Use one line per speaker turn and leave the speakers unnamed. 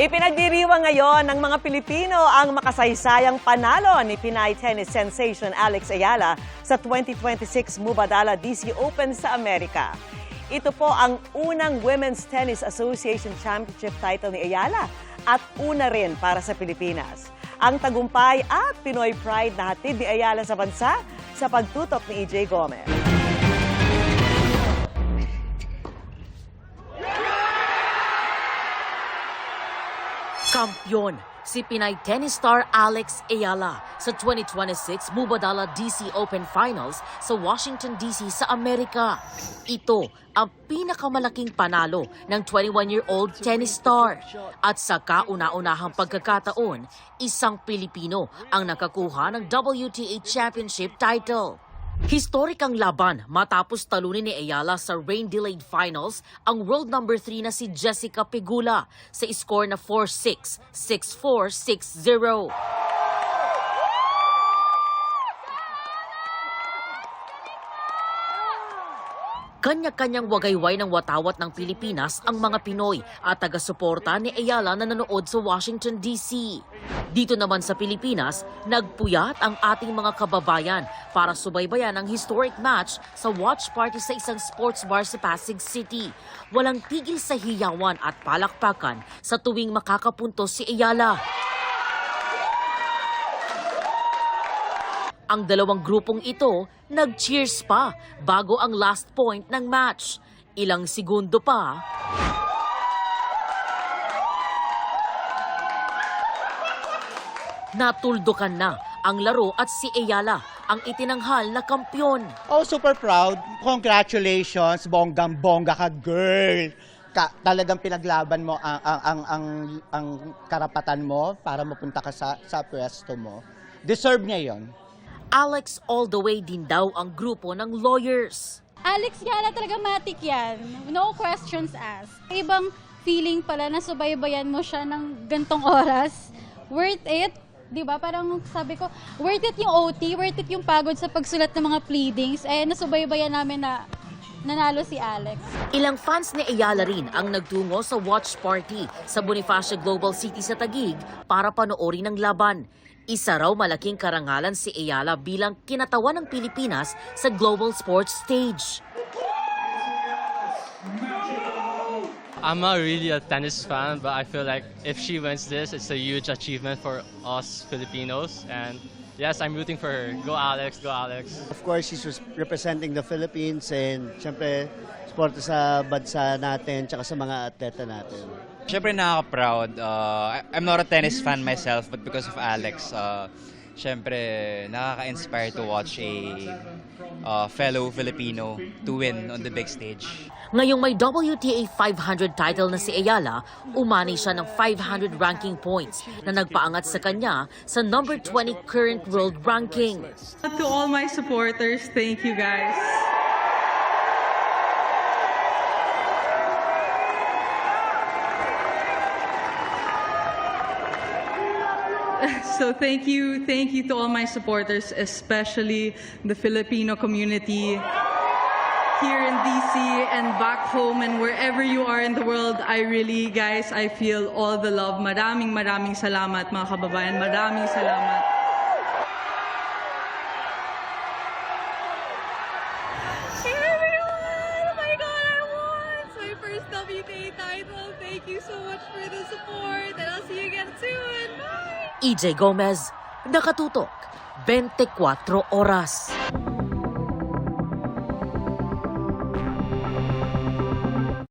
Ipinagdiriwang ngayon ng mga Pilipino ang makasaysayang panalo ni Pinay tennis sensation Alex Ayala sa 2026 Mubadala DC Open sa Amerika. Ito po ang unang Women's Tennis Association Championship title ni Ayala at una rin para sa Pilipinas. Ang tagumpay at Pinoy pride na hatid ni Ayala sa bansa sa pagtutok ni EJ Gomez.
Kampiyon si Pinay tennis star Alex Ayala sa 2026 Mubadala DC Open Finals sa Washington DC sa Amerika. Ito ang pinakamalaking panalo ng 21-year-old tennis star. At sa kauna-unahang pagkakataon, isang Pilipino ang nakakuha ng WTA Championship title. Historic ang laban matapos talunin ni Ayala sa rain-delayed finals ang world number 3 na si Jessica Pegula sa score na 4-6, 6-4, 6-0. Kanya-kanyang wagayway ng watawat ng Pilipinas ang mga Pinoy at taga-suporta ni Ayala na nanood sa Washington, D.C. Dito naman sa Pilipinas, nagpuyat ang ating mga kababayan para subaybayan ang historic match sa watch party sa isang sports bar sa Pasig City. Walang tigil sa hiyawan at palakpakan sa tuwing makakapuntos si Ayala. Ang dalawang grupong ito nag-cheers pa bago ang last point ng match. Ilang segundo pa, natuldukan na ang laro at si Ayala ang itinanghal na kampyon.
Oh, super proud. Congratulations, bonggang-bongga ka, girl. Talagang pinaglaban mo ang karapatan mo para mapunta ka sa pwesto mo. Deserve niya yon.
Alex all the way din daw ang grupo ng lawyers.
Alex Ayala talaga matik yan. No questions asked. Ibang feeling pala na subaybayan mo siya ng gantong oras. Worth it. Diba? Parang sabi ko, worth it yung OT, worth it yung pagod sa pagsulat ng mga pleadings. Eh, nasubaybayan namin na nanalo si Alex.
Ilang fans ni Ayala rin ang nagtungo sa watch party sa Bonifacio Global City sa Taguig para panoorin ang laban. Isa raw malaking karangalan si Ayala bilang kinatawan ng Pilipinas sa global sports stage.
I'm not really a tennis fan, but I feel like if she wins this, it's a huge achievement for us Filipinos. And yes, I'm rooting for her. Go Alex, go Alex.
Of course, she's representing the Philippines and syempre, sport sa bansa natin tsaka sa mga atleta natin.
Syempre nakaka-proud. I'm not a tennis fan myself, but because of Alex, syempre nakaka-inspire to watch a fellow Filipino to win on the big stage.
Ngayong may WTA 500 title na si Ayala, umani siya ng 500 ranking points na nagpaangat sa kanya sa number 20 current world ranking.
To all my supporters, thank you guys. So thank you to all my supporters, especially the Filipino community here in DC and back home and wherever you are in the world. I really, guys, I feel all the love. Maraming salamat mga kababayan. Maraming salamat.
Hey everyone! Oh my God, I won! It's my first WTA title. Thank you so much for the support and I'll see you again soon. Bye!
EJ Gomez, nakatutok, 24 oras.